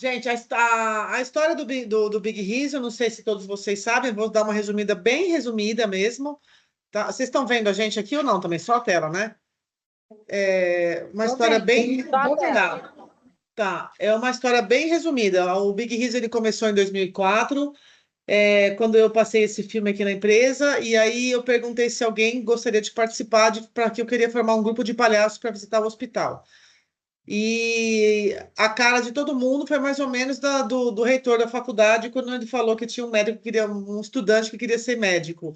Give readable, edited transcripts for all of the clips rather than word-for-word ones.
Gente, a história do Big Riso, eu não sei se todos vocês sabem, vou dar uma resumida, bem resumida mesmo. Tá? Vocês estão vendo a gente aqui ou não também? Só a tela, né? É uma Tô história bem. bem. Vou pegar. Tá, é uma história bem resumida. O Big Riso ele começou em 2004, quando eu passei esse filme aqui na empresa, e aí eu perguntei se alguém gostaria de participar, para que eu queria formar um grupo de palhaços para visitar o hospital. E a cara de todo mundo foi mais ou menos do reitor da faculdade, quando ele falou que tinha um médico que queria, um estudante que queria ser médico.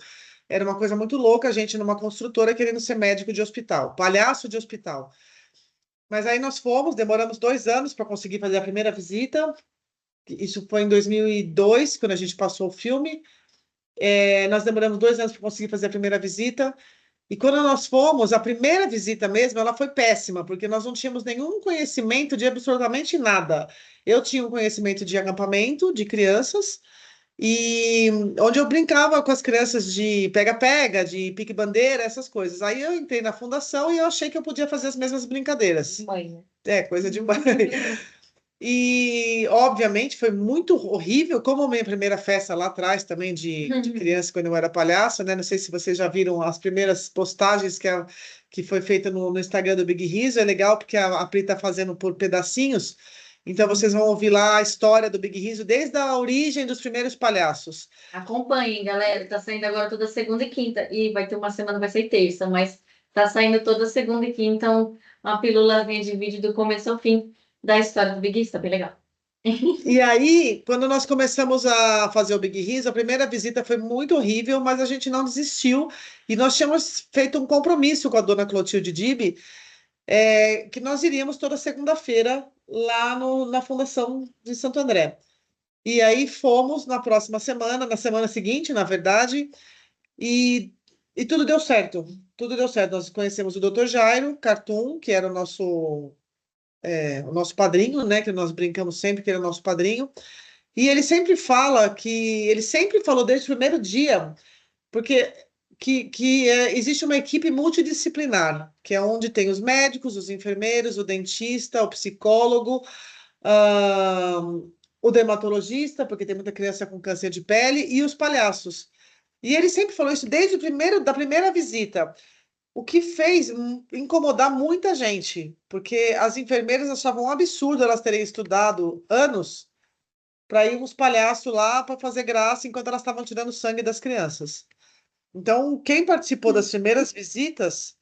Era uma coisa muito louca, a gente numa construtora querendo ser médico de hospital, palhaço de hospital. Mas aí nós fomos, demoramos 2 anos para conseguir fazer a primeira visita. Isso foi em 2002, quando a gente passou o filme. Nós demoramos 2 anos para conseguir fazer a primeira visita. E quando nós fomos, a primeira visita mesmo, ela foi péssima, porque nós não tínhamos nenhum conhecimento de absolutamente nada. Eu tinha um conhecimento de acampamento, de crianças, e onde eu brincava com as crianças de pega-pega, de pique-bandeira, essas coisas. Aí eu entrei na fundação e eu achei que eu podia fazer as mesmas brincadeiras. Mãe, né? É, coisa de mãe. E, obviamente, foi muito horrível, como a minha primeira festa lá atrás também de criança, quando eu era palhaço, né? Não sei se vocês já viram as primeiras postagens que foi feita no Instagram do Big Riso. É legal porque a Pri está fazendo por pedacinhos. Então, vocês vão ouvir lá a história do Big Riso desde a origem dos primeiros palhaços. Acompanhem, galera. Tá saindo agora toda segunda e quinta. E vai ter uma semana, vai ser terça, mas tá saindo toda segunda e quinta. Então, uma pílulazinha de vídeo do começo ao fim da história do Big East, tá bem legal. E aí, quando nós começamos a fazer o Big Riso, a primeira visita foi muito horrível, mas a gente não desistiu. E nós tínhamos feito um compromisso com a dona Clotilde Dibe, que nós iríamos toda segunda-feira lá na Fundação de Santo André. E aí fomos na próxima semana, na semana seguinte, na verdade, e, e tudo deu certo. Tudo deu certo. Nós conhecemos o Dr. Jairo Cartoon, que era o nosso padrinho, né? Que nós brincamos sempre que ele é o nosso padrinho. E ele sempre fala ele sempre falou desde o primeiro dia, porque existe uma equipe multidisciplinar, que é onde tem os médicos, os enfermeiros, o dentista, o psicólogo, ah, o dermatologista, porque tem muita criança com câncer de pele, e os palhaços. E ele sempre falou isso desde da primeira visita, o que fez incomodar muita gente, porque as enfermeiras achavam um absurdo elas terem estudado anos para ir uns palhaços lá para fazer graça enquanto elas estavam tirando sangue das crianças. Então, quem participou das primeiras visitas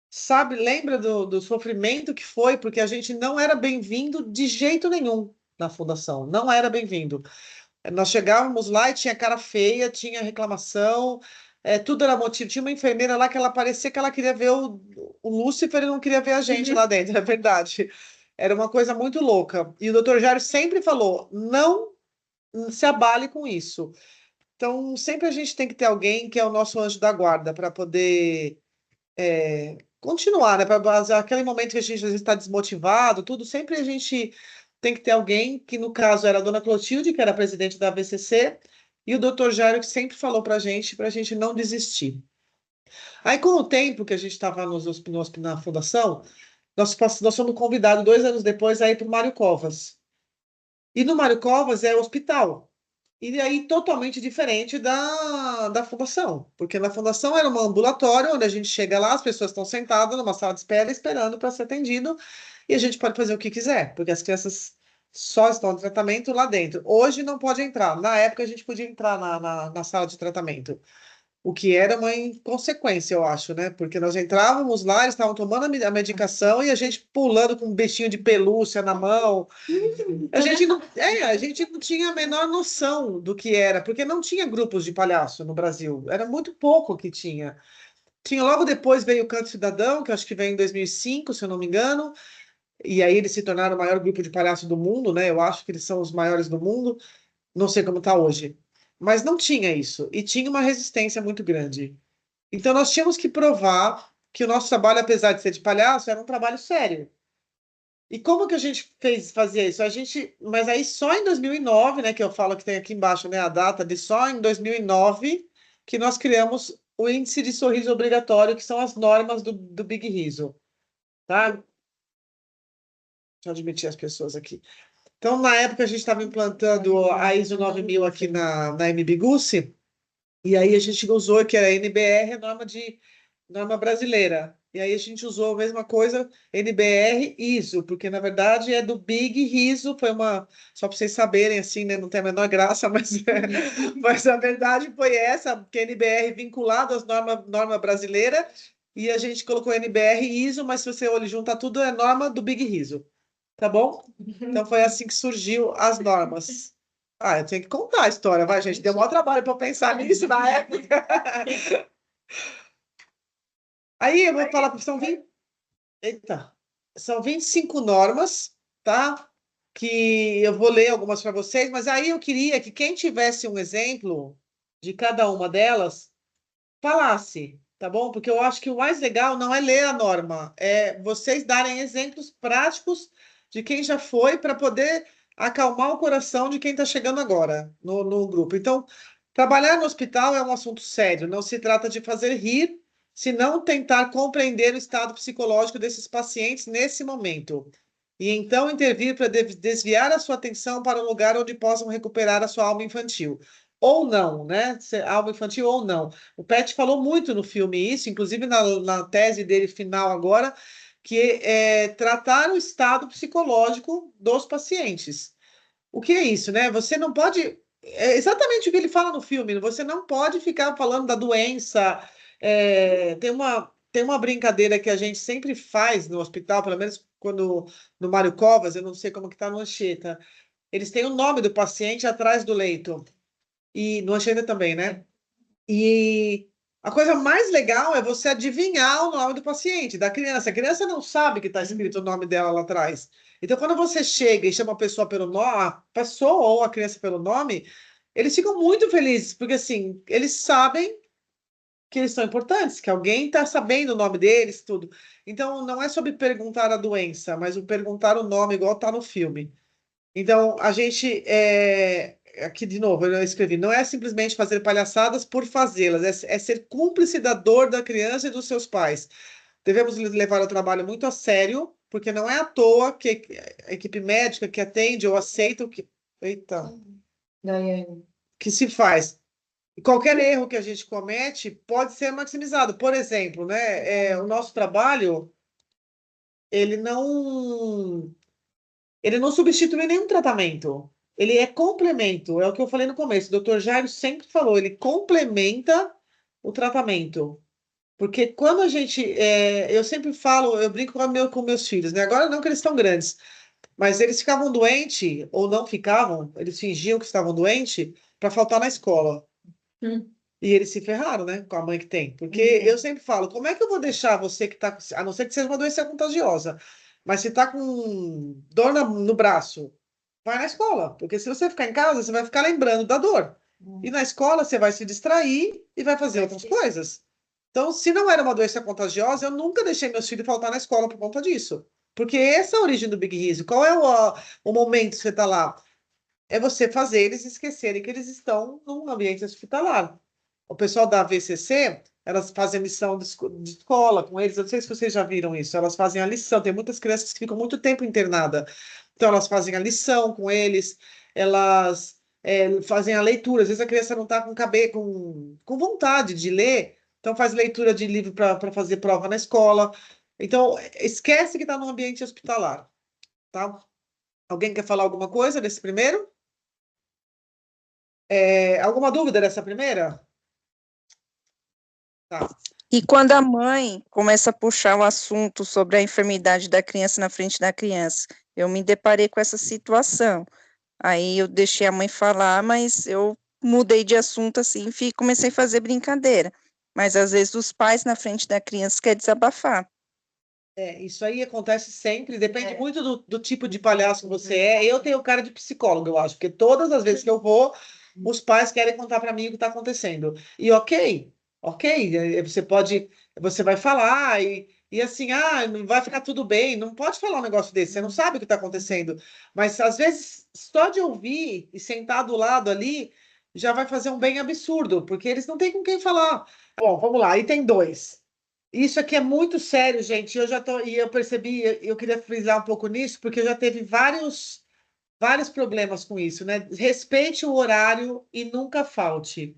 sabe, lembra do sofrimento que foi, porque a gente não era bem-vindo de jeito nenhum na fundação, não era bem-vindo. Nós chegávamos lá e tinha cara feia, tinha reclamação, tudo era motivo. Tinha uma enfermeira lá que ela parecia que ela queria ver o Lúcifer e não queria ver a gente lá dentro, é verdade. Era uma coisa muito louca. E o doutor Jário sempre falou: não se abale com isso. Então, sempre a gente tem que ter alguém que é o nosso anjo da guarda para poder continuar, né? Para aquele momento que a gente às vezes está desmotivado, tudo, sempre a gente tem que ter alguém, que no caso era a dona Clotilde, que era a presidente da AVCC, e o doutor Jairo, que sempre falou para a gente não desistir. Aí, com o tempo que a gente estava na fundação, nós fomos convidados 2 anos depois a ir para o Mário Covas. E no Mário Covas é hospital. E aí totalmente diferente da fundação, porque na fundação era um ambulatório onde a gente chega lá, as pessoas estão sentadas numa sala de espera esperando para ser atendido e a gente pode fazer o que quiser, porque as crianças só estão em tratamento lá dentro. Hoje não pode entrar, na época a gente podia entrar na sala de tratamento. O que era uma inconsequência, eu acho, né? Porque nós entrávamos lá, eles estavam tomando a medicação e a gente pulando com um bichinho de pelúcia na mão. A gente não tinha a menor noção do que era, porque não tinha grupos de palhaço no Brasil. Era muito pouco que tinha. Tinha logo depois veio o Canto Cidadão, que eu acho que veio em 2005, se eu não me engano, e aí eles se tornaram o maior grupo de palhaço do mundo, né? Eu acho que eles são os maiores do mundo. Não sei como está hoje. Mas não tinha isso. E tinha uma resistência muito grande. Então nós tínhamos que provar que o nosso trabalho, apesar de ser de palhaço, era um trabalho sério. E como que a gente fazia isso? Mas aí só em 2009, né, que eu falo que tem aqui embaixo, né, a data de só em 2009 que nós criamos o índice de sorriso obrigatório, que são as normas do Big Riso, tá? Deixa eu admitir as pessoas aqui. Então, na época, a gente estava implantando a ISO 9000 aqui na MB Gussi, e aí a gente usou que era NBR, a norma brasileira. E aí a gente usou a mesma coisa, NBR ISO, porque na verdade é do Big Riso, foi uma, só para vocês saberem, assim, né, não tem a menor graça, mas, mas a verdade foi essa, porque NBR vinculado às norma brasileira, e a gente colocou NBR ISO, mas se você olha juntar tudo, é norma do Big Riso, tá bom? Então foi assim que surgiu as normas. Ah, eu tenho que contar a história, vai, gente. Deu maior trabalho para pensar nisso na época. Aí eu vou falar para são 20, eita, são 25 normas, tá? Que eu vou ler algumas para vocês, mas aí eu queria que quem tivesse um exemplo de cada uma delas falasse, tá bom? Porque eu acho que o mais legal não é ler a norma, é vocês darem exemplos práticos de quem já foi para poder acalmar o coração de quem está chegando agora no grupo. Então, trabalhar no hospital é um assunto sério, não se trata de fazer rir, senão tentar compreender o estado psicológico desses pacientes nesse momento. E então intervir para desviar a sua atenção para um lugar onde possam recuperar a sua alma infantil. Ou não, né? Alma infantil ou não. O Pet falou muito no filme isso, inclusive na tese dele final agora, que é tratar o estado psicológico dos pacientes. O que é isso, né? Você não pode. É exatamente o que ele fala no filme. Você não pode ficar falando da doença. Tem uma brincadeira que a gente sempre faz no hospital, pelo menos quando no Mário Covas, eu não sei como que está no Anchieta. Eles têm o nome do paciente atrás do leito. E no Anchieta também, né? E a coisa mais legal é você adivinhar o nome do paciente, da criança. A criança não sabe que está escrito o nome dela lá atrás. Então, quando você chega e chama a pessoa pelo nome, a pessoa ou a criança pelo nome, eles ficam muito felizes, porque assim, eles sabem que eles são importantes, que alguém está sabendo o nome deles, tudo. Então, não é sobre perguntar a doença, mas o perguntar o nome, igual está no filme. Então, a gente, aqui de novo, eu escrevi, não é simplesmente fazer palhaçadas por fazê-las, é ser cúmplice da dor da criança e dos seus pais. Devemos levar o trabalho muito a sério, porque não é à toa que a equipe médica que atende ou aceita o que, eita, Daiane. que se faz. E qualquer erro que a gente comete pode ser maximizado. Por exemplo, né, o nosso trabalho, ele não Ele não substitui nenhum tratamento. Ele é complemento. É o que eu falei no começo. O doutor Jairo sempre falou, ele complementa o tratamento. Porque quando a gente. Eu sempre falo, eu brinco com meus filhos, né? Agora não que eles estão grandes, mas eles ficavam doentes, ou não ficavam, eles fingiam que estavam doentes para faltar na escola. Hum. E eles se ferraram, né? Com a mãe que tem. Porque eu sempre falo, como é que eu vou deixar você que está. A não ser que seja uma doença contagiosa. Mas se está com dor no braço, vai na escola. Porque se você ficar em casa, você vai ficar lembrando da dor. E na escola você vai se distrair e vai fazer outras coisas. Então, se não era uma doença contagiosa, eu nunca deixei meus filhos faltar na escola por conta disso. Porque essa é a origem do Big Riso. Qual é o momento que você está lá? É você fazer eles esquecerem que eles estão num ambiente hospitalar. O pessoal da VCC, elas fazem lição de escola com eles. Eu não sei se vocês já viram isso. Elas fazem a lição. Tem muitas crianças que ficam muito tempo internadas. Então, elas fazem a lição com eles. Elas fazem a leitura. Às vezes a criança não está com vontade de ler. Então, faz leitura de livro para fazer prova na escola. Então, esquece que está no ambiente hospitalar. Tá? Alguém quer falar alguma coisa desse primeiro? Alguma dúvida dessa primeira? Tá. E quando a mãe começa a puxar o assunto sobre a enfermidade da criança na frente da criança, eu me deparei com essa situação. Aí eu deixei a mãe falar, mas eu mudei de assunto assim e comecei a fazer brincadeira. Mas às vezes os pais na frente da criança querem desabafar. Isso aí acontece sempre, depende muito do tipo de palhaço que você é. Eu tenho cara de psicólogo, eu acho, porque todas as vezes que eu vou, os pais querem contar para mim o que está acontecendo. E ok, você vai falar e assim, não vai ficar tudo bem, não pode falar um negócio desse, você não sabe o que está acontecendo. Mas às vezes, só de ouvir e sentar do lado ali, já vai fazer um bem absurdo, porque eles não têm com quem falar. Bom, vamos lá, aí tem dois. Isso aqui é muito sério, gente. Eu percebi, eu queria frisar um pouco nisso, porque já teve vários problemas com isso, né? Respeite o horário e nunca falte.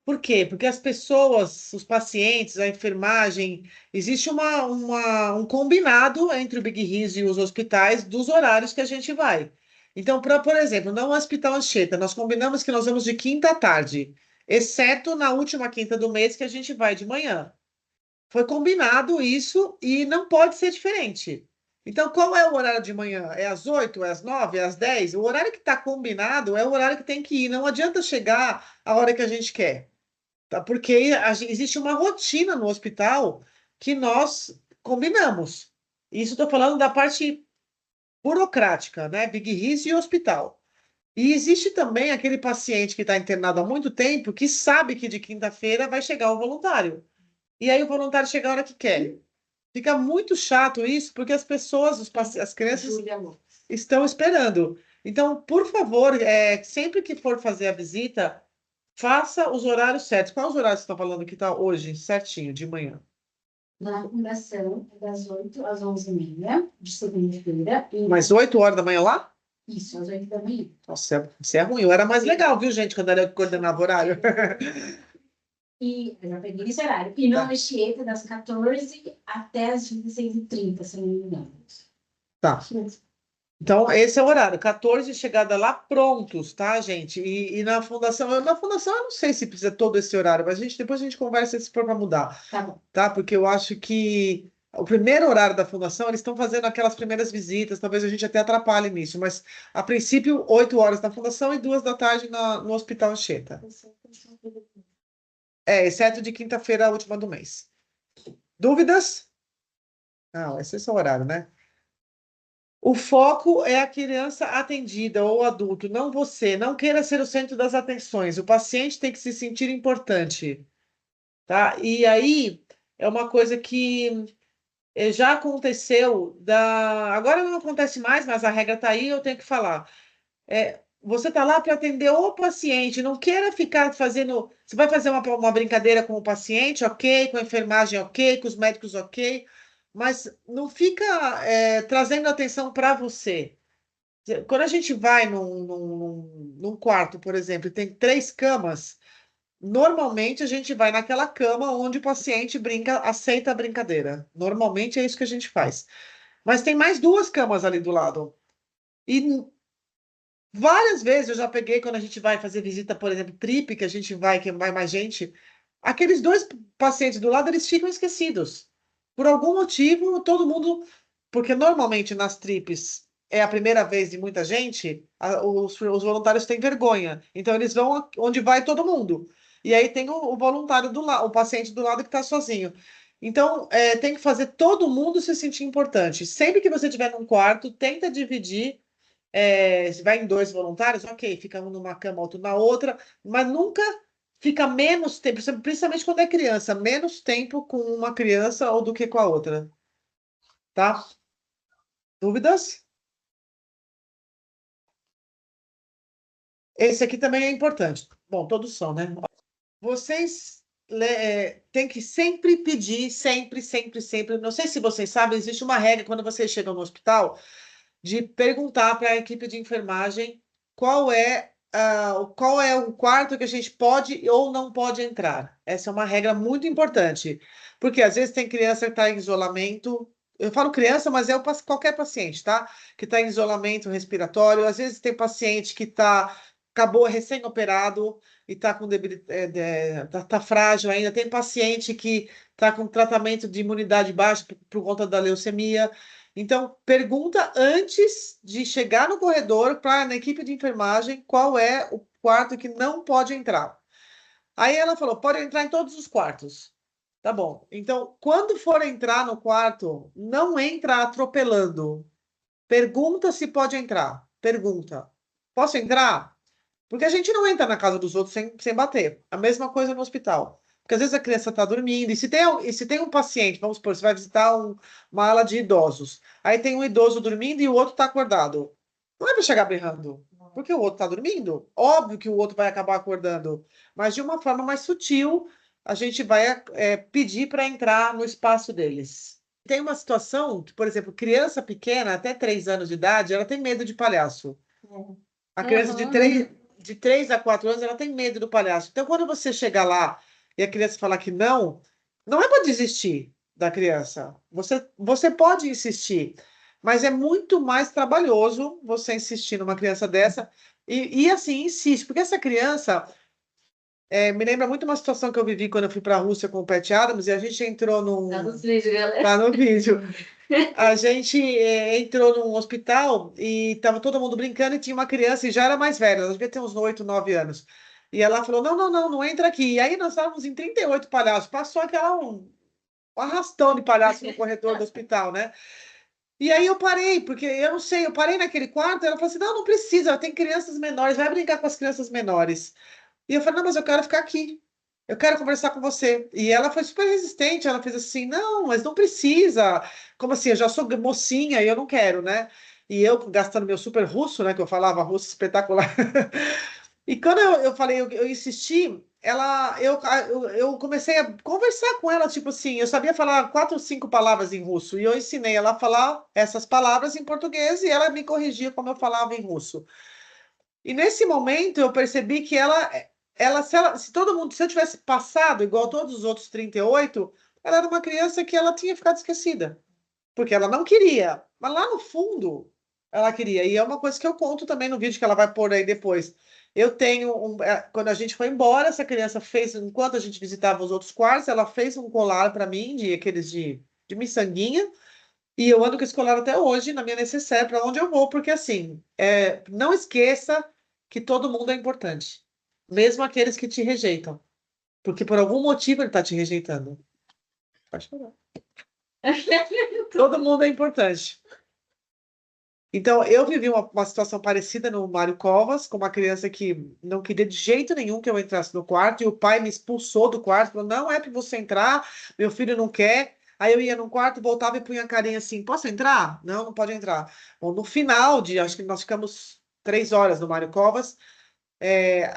Por quê? Porque as pessoas, os pacientes, a enfermagem, existe um combinado entre o Big Riso e os hospitais dos horários que a gente vai. Então, por exemplo, no Hospital Anchieta, nós combinamos que nós vamos de quinta à tarde, exceto na última quinta do mês que a gente vai de manhã. Foi combinado isso e não pode ser diferente. Então, qual é o horário de manhã? É às 8, é às 9, é às 10? O horário que está combinado é o horário que tem que ir. Não adianta chegar a hora que a gente quer. Tá? Porque existe uma rotina no hospital que nós combinamos. Isso estou falando da parte burocrática, né? Big Risk e hospital. E existe também aquele paciente que está internado há muito tempo que sabe que de quinta-feira vai chegar o voluntário. E aí o voluntário chega a hora que quer. Fica muito chato isso, porque as pessoas, as crianças estão esperando. Então, por favor, sempre que for fazer a visita, faça os horários certos. Quais os horários que você está falando que está hoje, certinho, de manhã? Na fundação, é das 8 às 11h30, de segunda-feira. Mas 8 horas da manhã lá? Isso, às 8 da manhã. Nossa, isso é ruim. Eu era mais legal, viu, gente, quando eu coordenava horário. E eu já peguei esse horário. E no Tá. Anchieta, das 14 até as 16h30, se não me engano. Tá. Então, esse é o horário, 14 chegada lá prontos, tá, gente? E na fundação eu não sei se precisa todo esse horário, mas depois a gente conversa se for para mudar, Tá bom. tá? Porque eu acho que o primeiro horário da fundação, eles estão fazendo aquelas primeiras visitas, talvez a gente até atrapalhe nisso, mas a princípio, 8 horas na fundação e 2 da tarde no Hospital Anchieta. Exceto de quinta-feira, a última do mês. Dúvidas? Não, esse é o horário, né? O foco é a criança atendida ou adulto, não você. Não queira ser o centro das atenções. O paciente tem que se sentir importante, tá? E aí é uma coisa que já aconteceu. Agora não acontece mais, mas a regra está aí, eu tenho que falar. Você está lá para atender o paciente, não queira ficar fazendo. Você vai fazer uma brincadeira com o paciente, ok, com a enfermagem, ok, com os médicos, ok, mas não fica trazendo atenção para você. Quando a gente vai num quarto, por exemplo, e tem 3 camas, normalmente a gente vai naquela cama onde o paciente aceita a brincadeira. Normalmente é isso que a gente faz. Mas tem mais 2 camas ali do lado. E várias vezes eu já peguei quando a gente vai fazer visita, por exemplo, trip, que vai mais gente, aqueles 2 pacientes do lado, eles ficam esquecidos. Por algum motivo, todo mundo, porque normalmente nas trips é a primeira vez de muita gente, os voluntários têm vergonha. Então eles vão onde vai todo mundo. E aí tem o voluntário do lado, o paciente do lado que está sozinho. Então, tem que fazer todo mundo se sentir importante. Sempre que você estiver num quarto, tenta dividir. Se vai em 2 voluntários, ok, fica um numa cama, outro na outra, mas nunca fica menos tempo, principalmente quando é criança, menos tempo com uma criança ou do que com a outra. Tá? Dúvidas? Esse aqui também é importante. Bom, todos são, né? Vocês têm que sempre pedir, sempre, sempre, sempre. Não sei se vocês sabem, existe uma regra quando vocês chegam no hospital de perguntar para a equipe de enfermagem qual é o quarto que a gente pode ou não pode entrar. Essa é uma regra muito importante, porque às vezes tem criança que está em isolamento. Eu falo criança, mas qualquer paciente, tá? Que está em isolamento respiratório. Às vezes tem paciente que acabou recém-operado e está com tá frágil ainda. Tem paciente que está com tratamento de imunidade baixa por conta da leucemia. Então, pergunta antes de chegar no corredor para na equipe de enfermagem qual é o quarto que não pode entrar. Aí ela falou, pode entrar em todos os quartos. Tá bom. Então, quando for entrar no quarto, não entra atropelando. Pergunta se pode entrar. Pergunta. Posso entrar? Porque a gente não entra na casa dos outros sem bater. A mesma coisa no hospital. Porque às vezes a criança está dormindo, e se tem um paciente, vamos supor, você vai visitar uma ala de idosos, aí tem um idoso dormindo e o outro está acordado. Não é para chegar berrando, porque o outro está dormindo. Óbvio que o outro vai acabar acordando, mas de uma forma mais sutil, a gente vai pedir para entrar no espaço deles. Tem uma situação, por exemplo, criança pequena, até 3 anos de idade, ela tem medo de palhaço. A criança de 3 a 4 anos, ela tem medo do palhaço. Então, quando você chega lá e a criança falar que não, não é para desistir da criança. Você pode insistir, mas é muito mais trabalhoso você insistir numa criança dessa e assim, insiste, porque essa criança me lembra muito uma situação que eu vivi quando eu fui para a Rússia com o Pat Adams e a gente entrou num... Tá nos vídeos, galera. Tá no vídeo. A gente entrou num hospital e tava todo mundo brincando e tinha uma criança e já era mais velha, ela devia ter uns 8, 9 anos. E ela falou: não, não, não, não entra aqui. E aí nós estávamos em 38 palhaços, passou um arrastão de palhaço no corredor do hospital, né? E aí eu parei, porque eu não sei, eu parei naquele quarto e ela falou assim: não, não precisa, tem crianças menores, vai brincar com as crianças menores. E eu falei: não, mas eu quero ficar aqui. Eu quero conversar com você. E ela foi super resistente. Ela fez assim: não, mas não precisa. Como assim? Eu já sou mocinha e eu não quero, né? E eu gastando meu super russo, né? Que eu falava russo espetacular. E quando eu falei, eu insisti, eu comecei a conversar com ela, tipo assim, eu sabia falar 4 ou 5 palavras em russo, e eu ensinei ela a falar essas palavras em português, e ela me corrigia como eu falava em russo. E nesse momento eu percebi que se todo mundo, se eu tivesse passado igual todos os outros 38, ela era uma criança que ela tinha ficado esquecida, porque ela não queria, mas lá no fundo ela queria. E é uma coisa que eu conto também no vídeo que ela vai pôr aí depois. Eu tenho quando a gente foi embora, essa criança fez, enquanto a gente visitava os outros quartos, ela fez um colar para mim de aqueles de miçanguinha. E eu ando com esse colar até hoje na minha necessaire para onde eu vou, porque assim, não esqueça que todo mundo é importante, mesmo aqueles que te rejeitam, porque por algum motivo ele está te rejeitando. Pode chorar. Todo mundo é importante. Então, eu vivi uma situação parecida no Mário Covas, com uma criança que não queria de jeito nenhum que eu entrasse no quarto, e o pai me expulsou do quarto, falou: não é para você entrar, meu filho não quer. Aí eu ia no quarto, voltava e punha a carinha assim: posso entrar? Não, não pode entrar. Bom, no final acho que nós ficamos 3 horas no Mário Covas,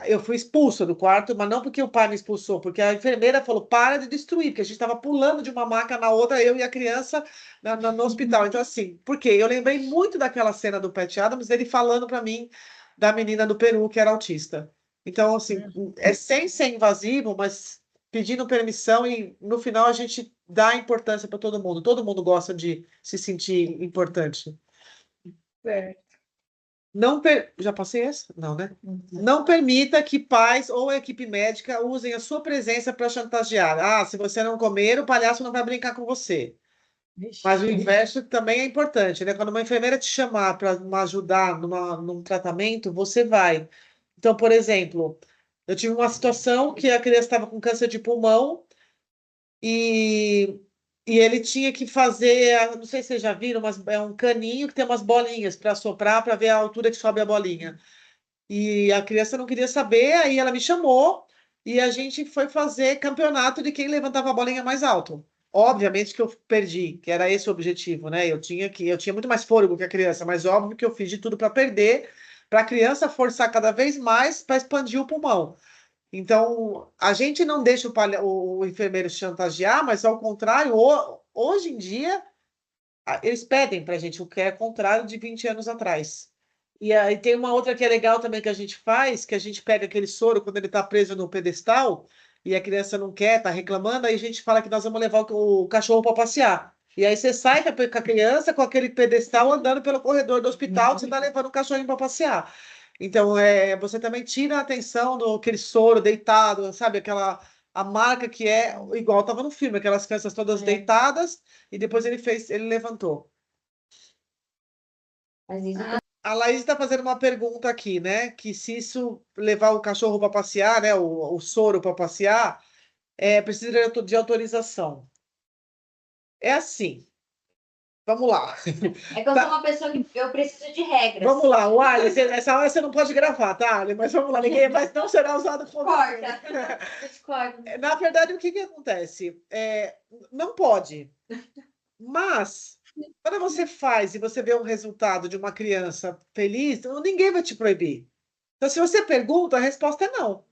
eu fui expulsa do quarto, mas não porque o pai me expulsou, porque a enfermeira falou: para de destruir, porque a gente estava pulando de uma maca na outra, eu e a criança no hospital. Então, assim, por quê? Eu lembrei muito daquela cena do Pat Adams, ele falando para mim da menina do Peru que era autista. Então, assim, sem ser invasivo, mas pedindo permissão e no final a gente dá importância para todo mundo. Todo mundo gosta de se sentir importante. Já passei essa? Não, né? Não permita que pais ou a equipe médica usem a sua presença para chantagear. Ah, se você não comer, o palhaço não vai brincar com você. Mas o inverso também é importante, né? Quando uma enfermeira te chamar para ajudar num tratamento, você vai. Então, por exemplo, eu tive uma situação que a criança estava com câncer de pulmão e ele tinha que fazer, não sei se vocês já viram, mas é um caninho que tem umas bolinhas para soprar para ver a altura que sobe a bolinha. E a criança não queria saber, aí ela me chamou e a gente foi fazer campeonato de quem levantava a bolinha mais alto. Obviamente que eu perdi, que era esse o objetivo, né? Eu tinha muito mais fôlego que a criança, mas óbvio que eu fiz de tudo para perder, para a criança forçar cada vez mais para expandir o pulmão. Então, a gente não deixa o enfermeiro chantagear, mas ao contrário, hoje em dia, eles pedem para a gente o que é contrário de 20 anos atrás. E aí tem uma outra que é legal também que a gente faz, que a gente pega aquele soro quando ele está preso no pedestal e a criança não quer, está reclamando, aí a gente fala que nós vamos levar o cachorro para passear. E aí você sai com a criança com aquele pedestal andando pelo corredor do hospital, você está levando o cachorrinho para passear. Então, você também tira a atenção do aquele soro deitado, sabe? A marca que é igual estava no filme, aquelas crianças todas deitadas, e depois ele levantou. Mas isso A Laís está fazendo uma pergunta aqui, né? Que se isso levar o cachorro para passear, né? O soro para passear, precisa de autorização. É assim. Vamos lá. é que eu sou uma pessoa que eu preciso de regras. Vamos lá, o Alice, essa hora você não pode gravar, tá, Ali? Mas vamos lá, ninguém não será usado como. Corta. Discordo. Na verdade, o que acontece? Não pode. Mas, quando você faz e você vê um resultado de uma criança feliz, ninguém vai te proibir. Então, se você pergunta, a resposta é não.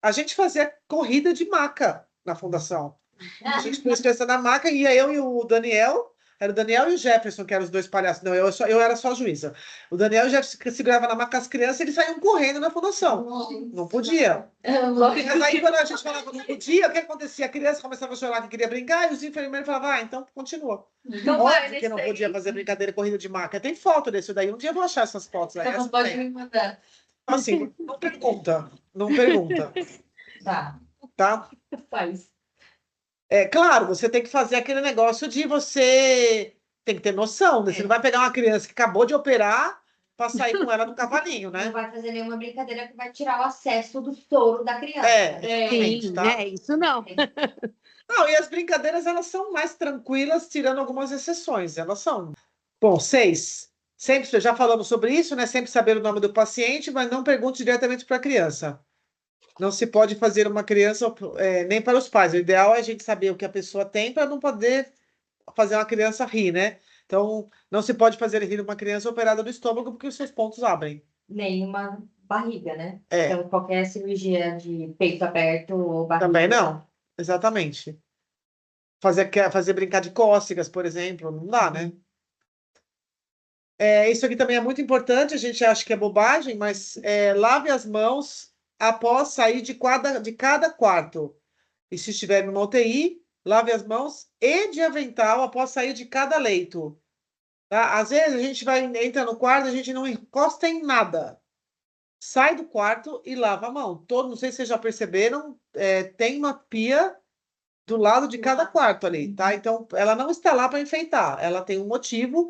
A gente fazia corrida de maca na fundação. A gente pôs criança na maca, ia eu e o Daniel, Era o Daniel e o Jefferson, que eram os dois palhaços. Não, eu era só a juíza. O Daniel e o Jefferson seguravam na mão com as crianças, eles saíam correndo na fundação. Não podia. Mas aí, quando a gente falava que não podia, o que acontecia? A criança começava a chorar que queria brincar, e os enfermeiros falavam, então continua. Então vai, Óbvio que não podia fazer brincadeira corrida de maca. Tem foto desse daí. Um dia eu vou achar essas fotos aí. Então pode me mandar. Assim, não pergunta. Não pergunta. Tá? Faz. É claro, você tem que fazer aquele negócio de você tem que ter noção, né? Você não vai pegar uma criança que acabou de operar para sair com ela no cavalinho, Não né? vai fazer nenhuma brincadeira que vai tirar o acesso do soro da criança. Exatamente, Sim, tá? isso não. Não, e as brincadeiras, elas são mais tranquilas, tirando algumas exceções. Elas são. Bom, 6. Sempre, já falamos sobre isso, né? Sempre saber o nome do paciente, mas não pergunte diretamente para a criança. Não se pode fazer uma criança, nem para os pais. O ideal é a gente saber o que a pessoa tem para não poder fazer uma criança rir, né? Então, não se pode fazer rir uma criança operada do estômago porque os seus pontos abrem. Nenhuma barriga, né? É. Então, qualquer cirurgia de peito aberto ou barriga. Também não, exatamente. Fazer brincar de cócegas, por exemplo, não dá, né? Isso aqui também é muito importante, a gente acha que é bobagem, mas lave as mãos após sair de cada quarto. E se estiver numa UTI, lave as mãos e de avental após sair de cada leito. Tá? Às vezes a gente entra no quarto, a gente não encosta em nada. Sai do quarto e lava a mão. Não sei se vocês já perceberam, tem uma pia do lado de cada quarto ali, tá? Então, ela não está lá para enfeitar, ela tem um motivo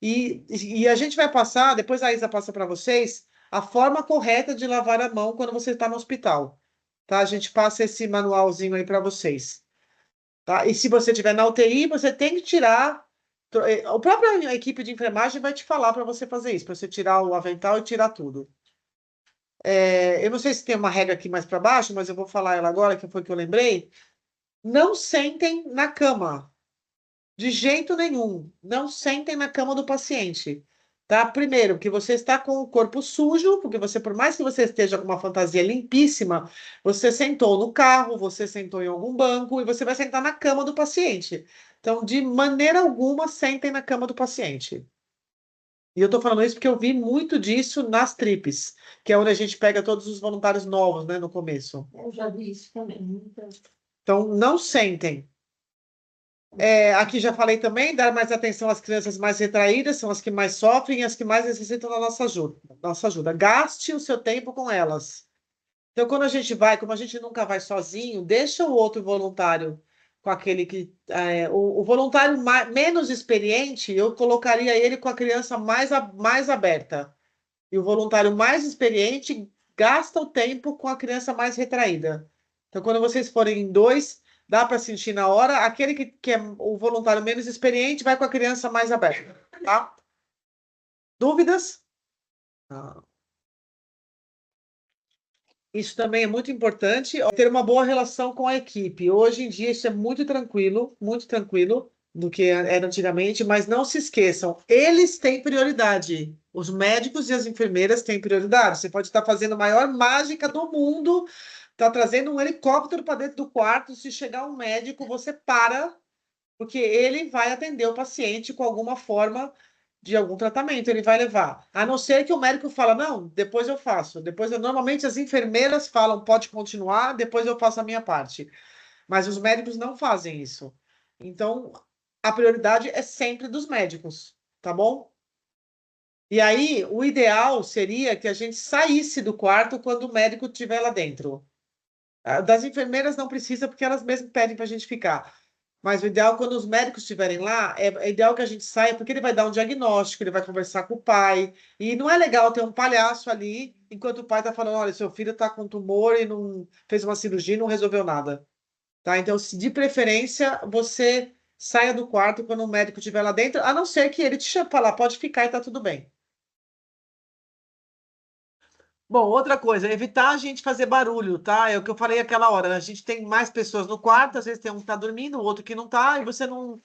e a gente vai passar, depois a Isa passa para vocês, a forma correta de lavar a mão quando você está no hospital, tá? A gente passa esse manualzinho aí para vocês, tá? E se você estiver na UTI, você tem que tirar, a própria equipe de enfermagem vai te falar para você fazer isso, para você tirar o avental e tirar tudo. Eu não sei se tem uma regra aqui mais para baixo, mas eu vou falar ela agora, que foi que eu lembrei. Não sentem na cama. De jeito nenhum. Não sentem na cama do paciente. Tá? Primeiro, que você está com o corpo sujo, porque você, por mais que você esteja com uma fantasia limpíssima, você sentou no carro, você sentou em algum banco e você vai sentar na cama do paciente. Então, de maneira alguma, sentem na cama do paciente. E eu estou falando isso porque eu vi muito disso nas tripes, que é onde a gente pega todos os voluntários novos, né, no começo. Eu já vi isso também. Então, não sentem. Aqui já falei também, dar mais atenção às crianças mais retraídas, são as que mais sofrem e as que mais necessitam da nossa ajuda. Gaste o seu tempo com elas. Então, quando a gente vai, como a gente nunca vai sozinho, deixa o outro voluntário com aquele que... o voluntário menos experiente, eu colocaria ele com a criança mais aberta. E o voluntário mais experiente gasta o tempo com a criança mais retraída. Então, quando vocês forem em 2... Dá para sentir na hora. Aquele que é o voluntário menos experiente vai com a criança mais aberta, tá? Dúvidas? Não. Isso também é muito importante, ter uma boa relação com a equipe. Hoje em dia isso é muito tranquilo do que era antigamente, mas não se esqueçam, eles têm prioridade. Os médicos e as enfermeiras têm prioridade. Você pode estar fazendo a maior mágica do mundo, tá trazendo um helicóptero para dentro do quarto, se chegar um médico, você para, porque ele vai atender o paciente com alguma forma de algum tratamento, ele vai levar. A não ser que o médico fala, não, depois eu faço. Normalmente as enfermeiras falam, pode continuar, depois eu faço a minha parte. Mas os médicos não fazem isso. Então, a prioridade é sempre dos médicos, tá bom? E aí, o ideal seria que a gente saísse do quarto quando o médico estiver lá dentro. Das enfermeiras não precisa, porque elas mesmas pedem para a gente ficar. Mas o ideal, quando os médicos estiverem lá, é ideal que a gente saia, porque ele vai dar um diagnóstico, ele vai conversar com o pai. E não é legal ter um palhaço ali, enquanto o pai está falando, olha, seu filho está com tumor e não fez uma cirurgia e não resolveu nada. Tá? Então, de preferência, você saia do quarto quando o médico estiver lá dentro, a não ser que ele te chame para lá, pode ficar e está tudo bem. Bom, outra coisa, evitar a gente fazer barulho, tá? É o que eu falei aquela hora, né? A gente tem mais pessoas no quarto, às vezes tem um que está dormindo, o outro que não está, e você não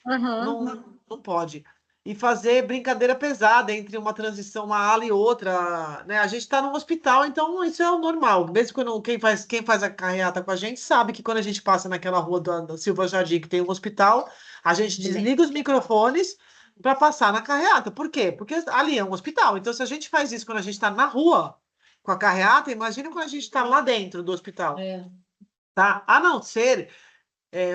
pode. e fazer brincadeira pesada entre uma transição, uma ala e outra, né? A gente está no hospital, então isso é o normal. Mesmo quando quem faz a carreata com a gente sabe que quando a gente passa naquela rua da Silva Jardim, que tem um hospital, a gente desliga os microfones para passar na carreata. Por quê? Porque ali é um hospital. Então, se a gente faz isso quando a gente está na rua com a carreata, imagina quando a gente está lá dentro do hospital, tá? A não ser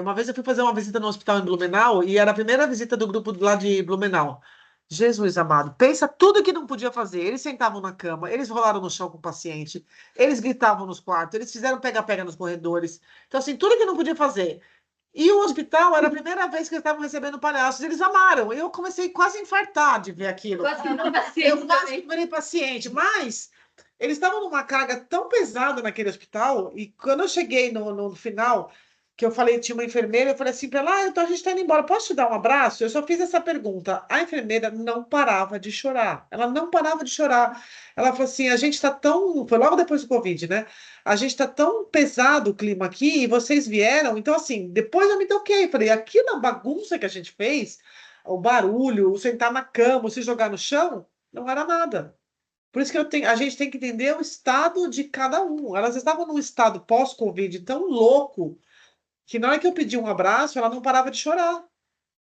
uma vez eu fui fazer uma visita no hospital em Blumenau e era a primeira visita do grupo lá de Blumenau. Jesus amado, pensa tudo que não podia fazer. Eles sentavam na cama, eles rolaram no chão com o paciente, eles gritavam nos quartos, eles fizeram pega-pega nos corredores. Então, assim, tudo que não podia fazer. E o hospital era a primeira vez que eles estavam recebendo palhaços, eles amaram. Eu comecei quase a infartar de ver aquilo. Quase que não Eu paciente quase também. que virei paciente, mas eles estavam numa carga tão pesada naquele hospital, e quando eu cheguei no final, que eu falei, tinha uma enfermeira, eu falei assim para ela, então a gente está indo embora, posso te dar um abraço? Eu só fiz essa pergunta. A enfermeira não parava de chorar. Ela não parava de chorar. Ela falou assim, a gente está tão... Foi logo depois do Covid, né? A gente está tão pesado o clima aqui, e vocês vieram, então assim, depois eu me toquei, falei, aquilo, a bagunça que a gente fez, o barulho, o sentar na cama, o se jogar no chão, não era nada. Por isso que a gente tem que entender o estado de cada um. Elas estavam num estado pós-Covid tão louco que na hora que eu pedi um abraço, ela não parava de chorar.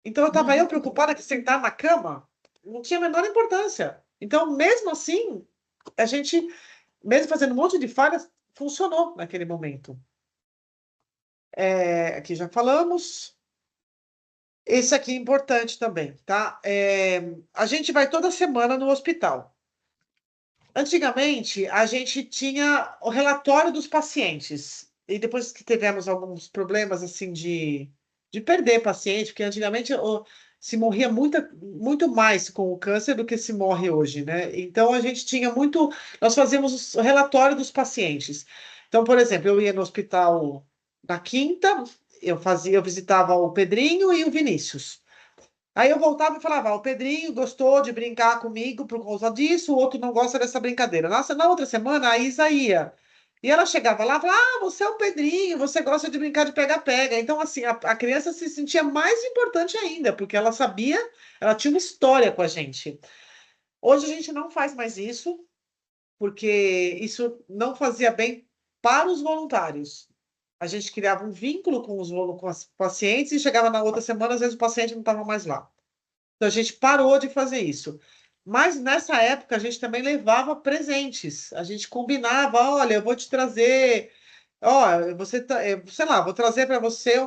Então eu estava eu preocupada que sentar na cama não tinha a menor importância. Então, mesmo assim, a gente, mesmo fazendo um monte de falhas, funcionou naquele momento. Aqui já falamos. Esse aqui é importante também, tá? A gente vai toda semana no hospital. Antigamente, a gente tinha o relatório dos pacientes. E depois que tivemos alguns problemas assim de perder paciente, porque antigamente se morria muito mais com o câncer do que se morre hoje, né? Então a gente tinha muito. Nós fazíamos o relatório dos pacientes. Então, por exemplo, eu ia no hospital na quinta, eu visitava o Pedrinho e o Vinícius. Aí eu voltava e falava, o Pedrinho gostou de brincar comigo por causa disso, o outro não gosta dessa brincadeira. Nossa, na outra semana a Isa ia. E ela chegava lá e falava, você é o Pedrinho, você gosta de brincar de pega-pega. Então, assim, a criança se sentia mais importante ainda, porque ela sabia, ela tinha uma história com a gente. Hoje a gente não faz mais isso, porque isso não fazia bem para os voluntários. A gente criava um vínculo com os pacientes e chegava na outra semana, às vezes o paciente não estava mais lá. Então a gente parou de fazer isso. Mas nessa época a gente também levava presentes. A gente combinava, olha, eu vou te trazer, ó, sei lá, vou trazer para você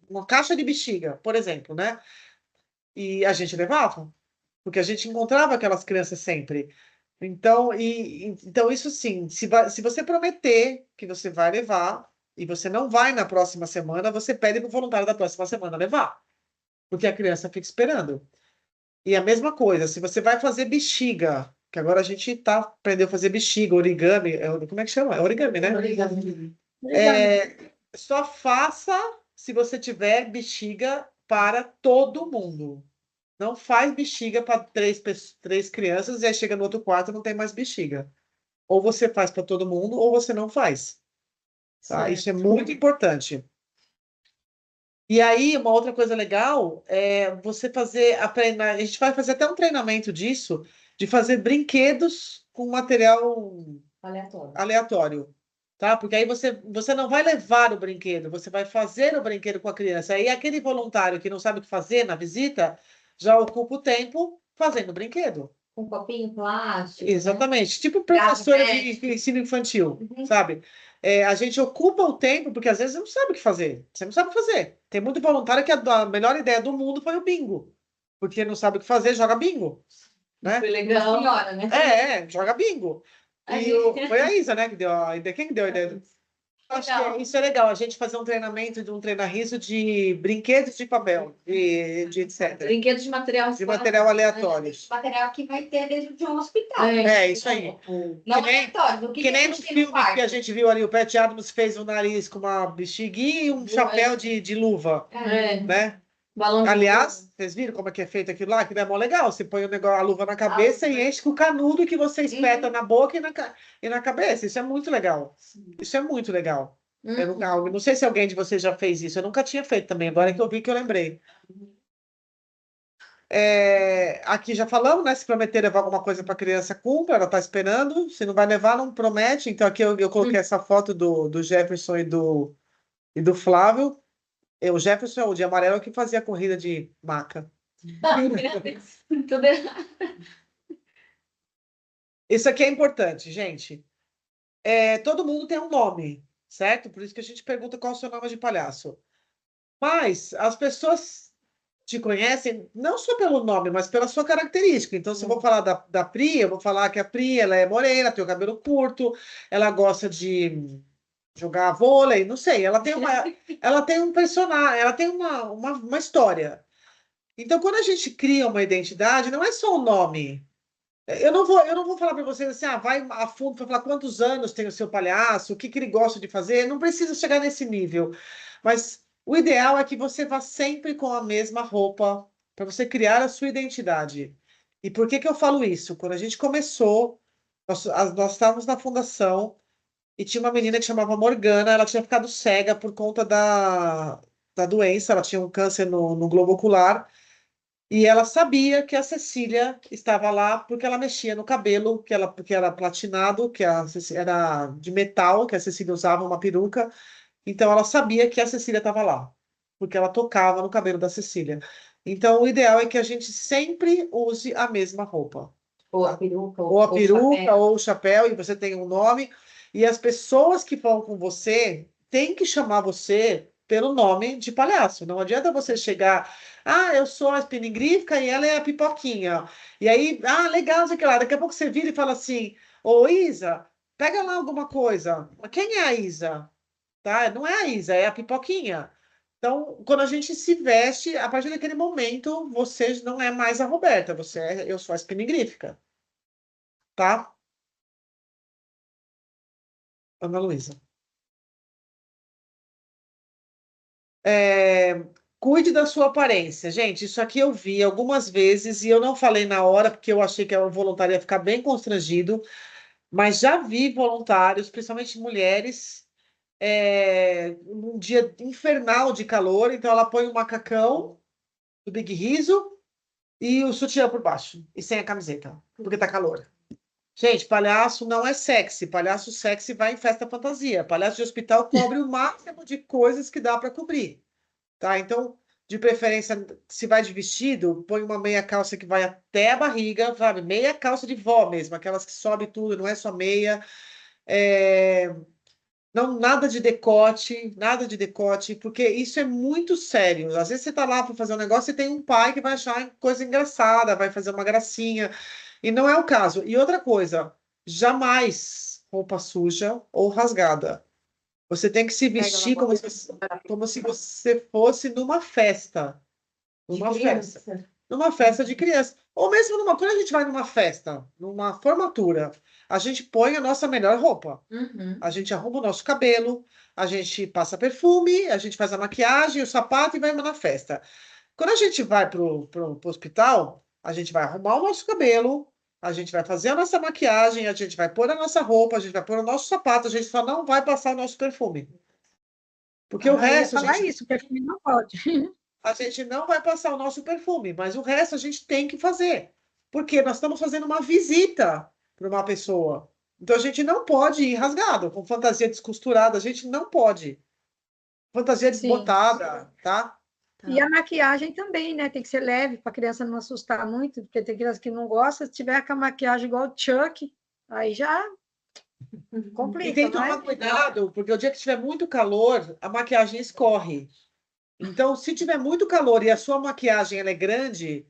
uma caixa de bexiga, por exemplo, né? E a gente levava, porque a gente encontrava aquelas crianças sempre. Então isso sim, se você prometer que você vai levar e você não vai na próxima semana, você pede para o voluntário da próxima semana levar, porque a criança fica esperando. E a mesma coisa, se você vai fazer bexiga, que agora a gente aprendeu a fazer bexiga, origami, como é que chama? É origami, né? Só faça se você tiver bexiga para todo mundo. Não faz bexiga para três crianças e aí chega no outro quarto e não tem mais bexiga. Ou você faz para todo mundo, ou você não faz. Tá? Isso é muito importante. E aí, uma outra coisa legal é você a gente vai fazer até um treinamento disso, de fazer brinquedos com material aleatório, tá? Porque aí você não vai levar o brinquedo, você vai fazer o brinquedo com a criança. Aí aquele voluntário que não sabe o que fazer na visita, já ocupa o tempo fazendo o brinquedo. Um copinho plástico. Exatamente, tipo professora de ensino infantil, sabe? A gente ocupa o tempo, porque às vezes você não sabe o que fazer. Você não sabe o que fazer. Tem muito voluntário que a melhor ideia do mundo foi o bingo. Porque não sabe o que fazer, joga bingo. Né? Foi legal. Senhora, né? Joga bingo. Foi a Isa, né, que deu a ideia. Quem que deu a ideia? Acho que isso é legal, a gente fazer um treinamento de um treina-riso de brinquedos de papel, de etc. Brinquedos de material De material aleatório. Material que vai ter dentro de um hospital. Isso aí. Não aleatório. Que nem no filme que a gente viu ali, o Pat Adams fez o nariz com uma bexiguinha e um chapéu de luva, né? Balão de Aliás, vocês viram como é que é feito aquilo lá? Aquilo é mó legal. Você põe a luva na cabeça e enche com o canudo que você espeta na boca e na cabeça. Isso é muito legal. Isso é muito legal. Eu não sei se alguém de vocês já fez isso. Eu nunca tinha feito também. Agora que eu vi que eu lembrei. Aqui já falamos, né? Se prometer levar alguma coisa para a criança, cumpra, ela está esperando. Se não vai levar, não promete. Então, aqui eu coloquei essa foto do Jefferson e do Flávio. O Jefferson é o de amarelo que fazia a corrida de maca. Ai, meu Deus. Tudo errado. Isso aqui é importante, gente. Todo mundo tem um nome, certo? Por isso que a gente pergunta qual é o seu nome de palhaço. Mas as pessoas te conhecem não só pelo nome, mas pela sua característica. Então, se eu vou falar da Pri, eu vou falar que a Pri, ela é morena, tem o cabelo curto, ela gosta de jogar vôlei, não sei. Ela tem um personagem, ela tem uma história. Então, quando a gente cria uma identidade, não é só o nome. Eu não vou falar para vocês assim, vai a fundo para falar quantos anos tem o seu palhaço, o que ele gosta de fazer. Não precisa chegar nesse nível. Mas o ideal é que você vá sempre com a mesma roupa para você criar a sua identidade. E por que eu falo isso? Quando a gente começou, nós estávamos na fundação e tinha uma menina que chamava Morgana, ela tinha ficado cega por conta da doença, ela tinha um câncer no globo ocular. E ela sabia que a Cecília estava lá porque ela mexia no cabelo, porque era platinado, era de metal, que a Cecília usava uma peruca. Então ela sabia que a Cecília estava lá, porque ela tocava no cabelo da Cecília. Então o ideal é que a gente sempre use a mesma roupa. Ou a peruca, Ou a ou o peruca, chapéu. ou o chapéu, e você tem um nome. E as pessoas que vão com você têm que chamar você pelo nome de palhaço. Não adianta você chegar, eu sou a Espinigrífica e ela é a Pipoquinha. E aí, legal, não sei o que lá. Daqui a pouco você vira e fala assim, ô Isa, pega lá alguma coisa. Quem é a Isa? Tá? Não é a Isa, é a Pipoquinha. Então, quando a gente se veste, a partir daquele momento, você não é mais a Roberta, eu sou a Espinigrífica, tá? Ana Luísa. Cuide da sua aparência. Gente, isso aqui eu vi algumas vezes e eu não falei na hora porque eu achei que o voluntário ia ficar bem constrangido, mas já vi voluntários, principalmente mulheres, num dia infernal de calor, então ela põe o macacão do Big Riso e o sutiã por baixo, e sem a camiseta, porque tá calor. Gente, palhaço não é sexy. Palhaço sexy vai em festa fantasia. Palhaço de hospital cobre o máximo de coisas que dá para cobrir, tá? Então, de preferência, se vai de vestido, põe uma meia calça que vai até a barriga, sabe? Meia calça de vó mesmo, aquelas que sobe tudo, não é só meia. É, Não, nada de decote, porque isso é muito sério. Às vezes você tá lá para fazer um negócio e tem um pai que vai achar coisa engraçada, vai fazer uma gracinha, e não é o caso. E outra coisa, jamais roupa suja ou rasgada. Você tem que se Pega uma vestir como se você fosse numa festa. de Numa festa. criança. Numa festa de criança. Ou mesmo quando a gente vai numa festa, numa formatura, a gente põe a nossa melhor roupa. Uhum. A gente arruma o nosso cabelo, a gente passa perfume, a gente faz a maquiagem, o sapato e vai na festa. Quando a gente vai pro hospital, a gente vai arrumar o nosso cabelo, a gente vai fazer a nossa maquiagem, a gente vai pôr a nossa roupa, a gente vai pôr o nosso sapato, a gente só não vai passar o nosso perfume. Porque o Eu ia resto, falar isso, perfume não pode. a gente não vai passar o nosso perfume, mas o resto a gente tem que fazer. Porque nós estamos fazendo uma visita para uma pessoa. Então a gente não pode ir rasgado, com fantasia descosturada, a gente não pode. Fantasia Sim. desbotada, tá? E a maquiagem também, né? Tem que ser leve para a criança não assustar muito, porque tem criança que não gosta. Se tiver com a maquiagem igual o Chuck, aí já E complica, tem que não tomar é? cuidado, porque o dia que tiver muito calor, a maquiagem escorre. Então, se tiver muito calor e a sua maquiagem ela é grande,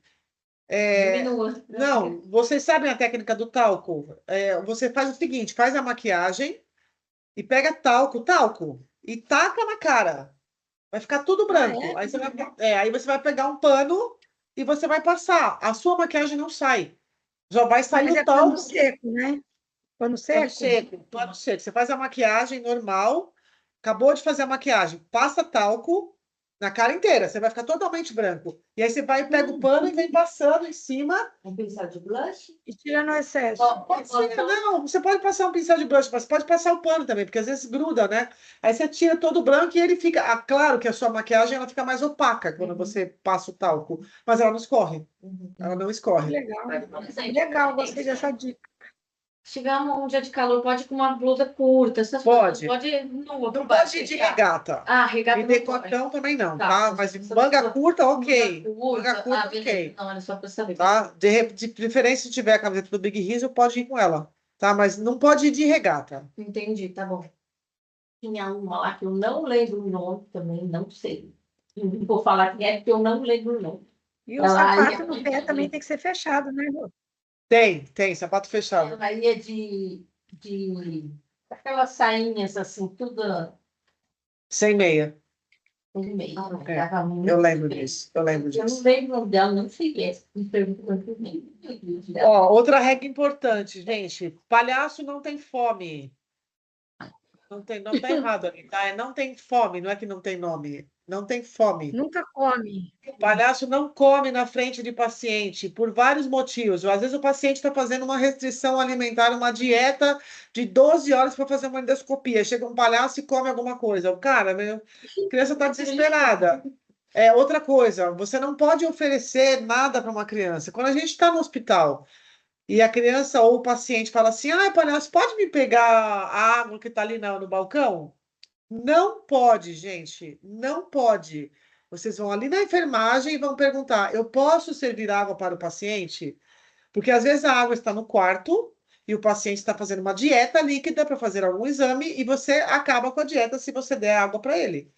Diminua. não, vocês sabem a técnica do talco? Você faz o seguinte, faz a maquiagem e pega talco, e taca na cara. Vai ficar tudo branco. É? Aí você vai pegar um pano e você vai passar. A sua maquiagem não sai. Já vai sair Mas o é pano talco, seco, né? Pano pano seco? seco, pano seco. Você faz a maquiagem normal, acabou de fazer a maquiagem, passa talco Na cara inteira, você vai ficar totalmente branco. E aí você vai e pega o pano e vem passando em cima. Um pincel de blush? E tirando o excesso. Pode ser, não, você pode passar um pincel de blush, mas pode passar o pano também, porque às vezes gruda, né? Aí você tira todo o branco e ele fica. Ah, claro que a sua maquiagem ela fica mais opaca quando você passa o talco, mas ela não escorre. Ela não Que escorre. legal. Por exemplo, Legal, gostei dessa dica. se tiver um dia de calor, pode ir com uma blusa curta, essas Pode. coisas. Pode ir nua. Não por baixo, pode ir de tá? regata. Ah, regata E não pode. decotão também não, Tá, tá? se Mas você manga for- curta, ok. Manga curta, beleza. ok. Não, era só pra saber. Tá? De preferência, se tiver a camiseta do Big Hero, pode ir com ela, tá? Mas não pode ir de regata. Entendi, tá bom. Tinha uma lá que eu não lembro o nome também, não sei. Não vou falar quem é, porque eu não lembro o nome. E o Ela sapato ia- no pé também tem que ser fechado, né, Rô? Tem, sapato fechado. Ela ia de aquelas sainhas assim, tudo Sem meia. no meio. É, Ficava muito Eu lembro feio. disso. Eu lembro Eu não disso. lembro o nome dela, não sei essa. Me perguntando por mim. Ó, outra regra importante, gente. Palhaço não tem fome. Não tá errado ali, tá? É não tem fome, não é que não tem nome. Não tem fome. Nunca come. Palhaço não come na frente de paciente por vários motivos. Às vezes o paciente está fazendo uma restrição alimentar, uma dieta de 12 horas para fazer uma endoscopia. Chega um palhaço e come alguma coisa. O cara, a criança está desesperada. É outra coisa, você não pode oferecer nada para uma criança. Quando a gente está no hospital e a criança ou o paciente fala assim: ai, palhaço, pode me pegar a água que está ali no balcão? Não pode, gente, não pode. Vocês vão ali na enfermagem e vão perguntar: eu posso servir água para o paciente? Porque às vezes a água está no quarto e o paciente está fazendo uma dieta líquida para fazer algum exame e você acaba com a dieta se você der água para ele.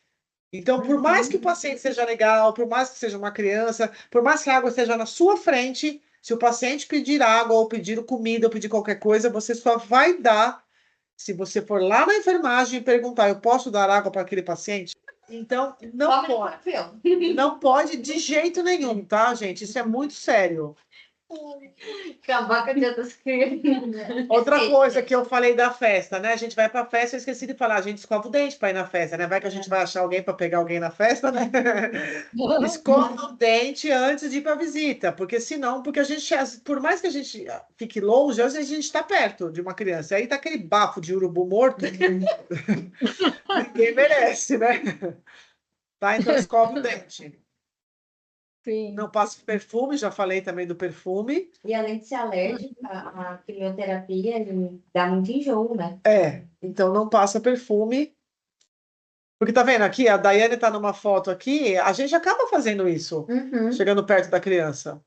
Então, por mais que o paciente seja legal, por mais que seja uma criança, por mais que a água esteja na sua frente, se o paciente pedir água ou pedir comida ou pedir qualquer coisa, você só vai dar se você for lá na enfermagem e perguntar, eu posso dar água para aquele paciente? Então, não Come no pode. papel. Não pode de jeito nenhum, tá, gente? Isso é muito sério. Acabar com a dieta das crianças. Outra coisa que eu falei da festa, né? A gente vai pra festa, eu esqueci de falar, a gente escova o dente para ir na festa, né? Vai que a gente vai achar alguém para pegar alguém na festa, né? Escova o dente antes de ir para visita, porque senão, porque a gente, por mais que a gente fique longe, às vezes a gente está perto de uma criança, aí tá aquele bafo de urubu morto, ninguém merece, né? Tá? Então escova o dente. Sim. Não passe perfume, já falei também do perfume. E além de ser alérgica, a quimioterapia ele dá muito enjoo, né? Então não passa perfume. Porque tá vendo aqui, a Daiane tá numa foto aqui, a gente acaba fazendo isso, Uhum. chegando perto da criança.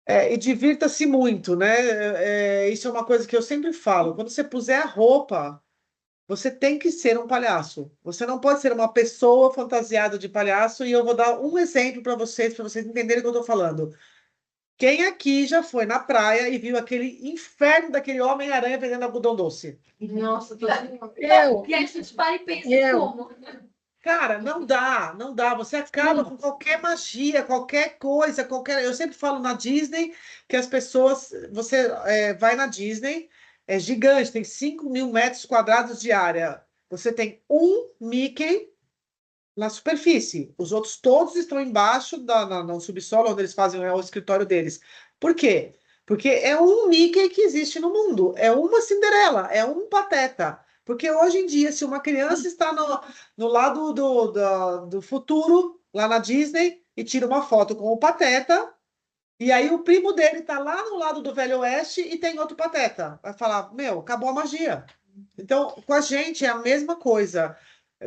E divirta-se muito, né? Isso é uma coisa que eu sempre falo. Quando você puser a roupa, você tem que ser um palhaço. Você não pode ser uma pessoa fantasiada de palhaço. E eu vou dar um exemplo para vocês entenderem o que eu estou falando. Quem aqui já foi na praia e viu aquele inferno daquele Homem-Aranha vendendo algodão doce? Nossa, Eu. E aí a gente para e pensa Eu. como? Cara, não dá, não dá. Você acaba com qualquer magia, qualquer coisa, qualquer. Eu sempre falo na Disney que as pessoas. Você vai na Disney, é gigante, tem 5.000 metros quadrados de área. Você tem um Mickey na superfície. Os outros todos estão embaixo, no subsolo, onde eles fazem o escritório deles. Por quê? Porque é um Mickey que existe no mundo. É uma Cinderela, é um Pateta. Porque hoje em dia, se uma criança está no lado do futuro, lá na Disney, e tira uma foto com o Pateta, e aí o primo dele está lá no lado do Velho Oeste e tem outro Pateta. Vai falar, meu, acabou a magia. Então, com a gente é a mesma coisa.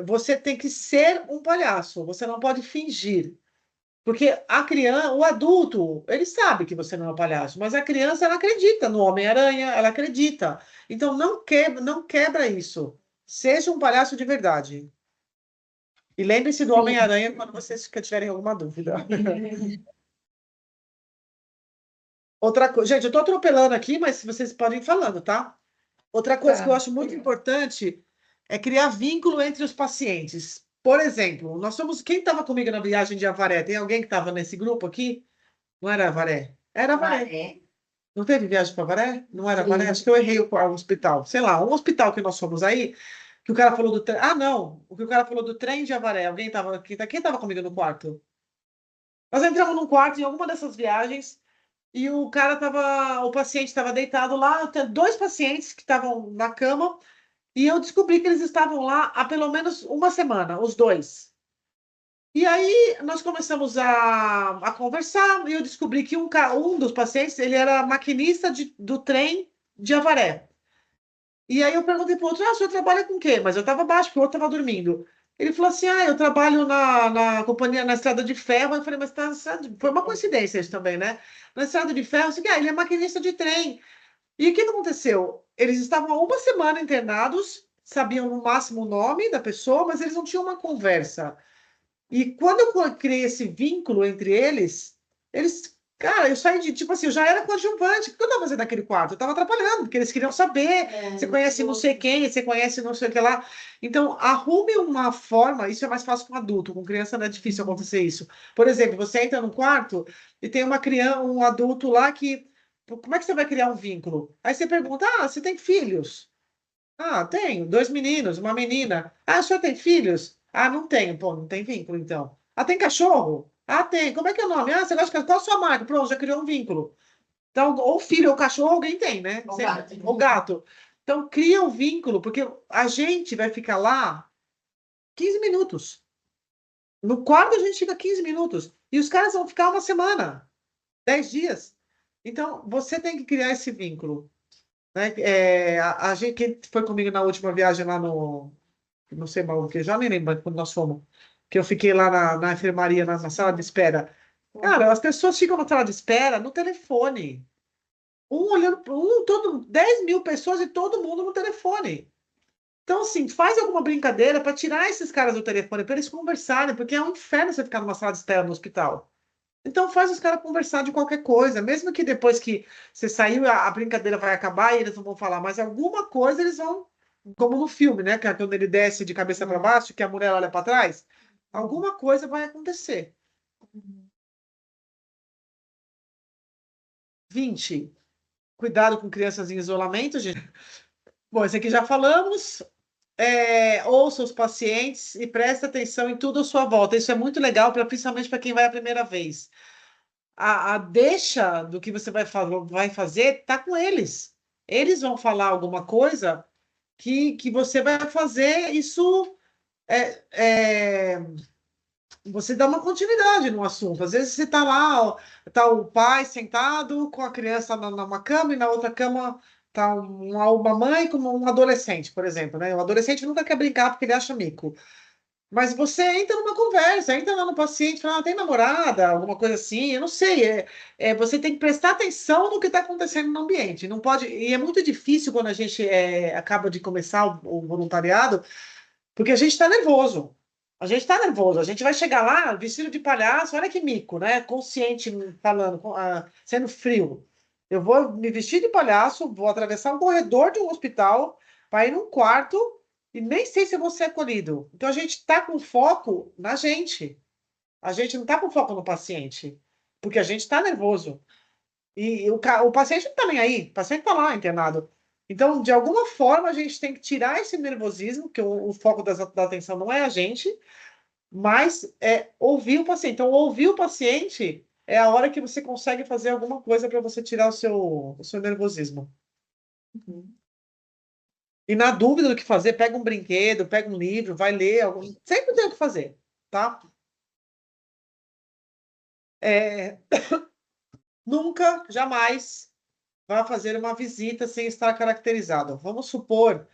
Você tem que ser um palhaço, você não pode fingir. Porque a criança, o adulto, ele sabe que você não é um palhaço, mas a criança, ela acredita no Homem-Aranha, ela acredita. Então, não quebra isso. Seja um palhaço de verdade. E lembre-se do Homem-Aranha quando vocês tiverem alguma dúvida. Outra coisa, gente, eu estou atropelando aqui, mas vocês podem ir falando, tá? Outra coisa que eu acho muito importante é criar vínculo entre os pacientes. Por exemplo, quem estava comigo na viagem de Avaré? Tem alguém que estava nesse grupo aqui? Não era Avaré? Era Avaré. Não teve viagem para Avaré? Não era Avaré? Acho que eu errei o hospital. Sei lá, um hospital que nós fomos aí. Que o cara falou do trem. Ah, não. O que o cara falou do trem de Avaré. Quem tava comigo no quarto? Nós entramos num quarto em alguma dessas viagens e o paciente estava deitado lá. Tinha dois pacientes que estavam na cama e eu descobri que eles estavam lá há pelo menos uma semana, os dois. E aí nós começamos a conversar e eu descobri que um dos pacientes, ele era maquinista do trem de Avaré. E aí eu perguntei para o outro, o senhor trabalha com o quê? Mas eu estava baixo, porque o outro estava dormindo. Ele falou assim, eu trabalho na companhia, na Estrada de Ferro. Eu falei, mas foi uma coincidência isso também, né? Na Estrada de Ferro, assim, ele é maquinista de trem. E o que aconteceu? Eles estavam há uma semana internados, sabiam no máximo o nome da pessoa, mas eles não tinham uma conversa. E quando eu criei esse vínculo entre eles, cara, eu saí de, tipo assim, eu já era coadjuvante. O que eu estava fazendo naquele quarto? Eu estava atrapalhando, porque eles queriam saber. Você conhece não sei quem, você conhece não sei o que lá. Então, arrume uma forma, isso é mais fácil com adulto, com criança não é difícil acontecer isso. Por exemplo, você entra no quarto e tem uma criança, um adulto lá que. Como é que você vai criar um vínculo? Aí você pergunta: você tem filhos? Ah, tenho, dois meninos, uma menina. Ah, o senhor tem filhos? Ah, não tenho. Pô, não tem vínculo, então. Ah, tem cachorro? Ah, tem. Como é que é o nome? Ah, você gosta de cachorro? Qual a sua marca? Pronto, já criou um vínculo. Então, ou filho ou cachorro, alguém tem, né? O gato. Ou gato. Então, cria um vínculo, porque a gente vai ficar lá 15 minutos. No quarto, a gente fica 15 minutos. E os caras vão ficar uma semana, 10 dias. Então, você tem que criar esse vínculo. Né? A gente, quem foi comigo na última viagem lá não sei mal o que, já nem lembro quando nós fomos, que eu fiquei lá na enfermaria, na sala de espera. Cara, as pessoas ficam na sala de espera no telefone. Um olhando para todo 10 mil pessoas e todo mundo no telefone. Então, assim, faz alguma brincadeira para tirar esses caras do telefone, para eles conversarem, porque é um inferno você ficar numa sala de espera no hospital. Então faz os caras conversar de qualquer coisa, mesmo que depois que você saiu, a brincadeira vai acabar e eles não vão falar, mas alguma coisa eles vão, como no filme, né? Que é quando ele desce de cabeça para baixo, que a mulher olha para trás, alguma coisa vai acontecer. 20. Cuidado com crianças em isolamento, gente. Bom, esse aqui já falamos. Ouça os pacientes e preste atenção em tudo à sua volta. Isso é muito legal, principalmente para quem vai a primeira vez. A deixa do que você vai fazer tá com eles. Eles vão falar alguma coisa que você vai fazer, isso é, é, você dá uma continuidade no assunto. Às vezes você está lá, ó, tá o pai sentado com a criança numa cama e na outra cama tá uma mãe com um adolescente, por exemplo, né? O adolescente nunca quer brincar porque ele acha mico. Mas você entra numa conversa, entra lá no paciente, fala, tem namorada, alguma coisa assim, eu não sei. Você tem que prestar atenção no que está acontecendo no ambiente. Não pode, e é muito difícil quando a gente acaba de começar o voluntariado, porque a gente está nervoso. A gente está nervoso, a gente vai chegar lá vestido de palhaço, olha que mico, né? Consciente falando, sendo frio. Eu vou me vestir de palhaço, vou atravessar um corredor de um hospital para ir num quarto e nem sei se eu vou ser acolhido. Então a gente está com foco na gente. A gente não está com foco no paciente, porque a gente está nervoso. E o paciente não está nem aí, o paciente está lá internado. Então, de alguma forma, a gente tem que tirar esse nervosismo, que o foco da atenção não é a gente, mas é ouvir o paciente. Então, ouvir o paciente é a hora que você consegue fazer alguma coisa para você tirar o seu nervosismo. E na dúvida do que fazer, pega um brinquedo, pega um livro, vai ler. Sempre tem o que fazer, tá? Nunca, jamais vá fazer uma visita sem estar caracterizado. Vamos supor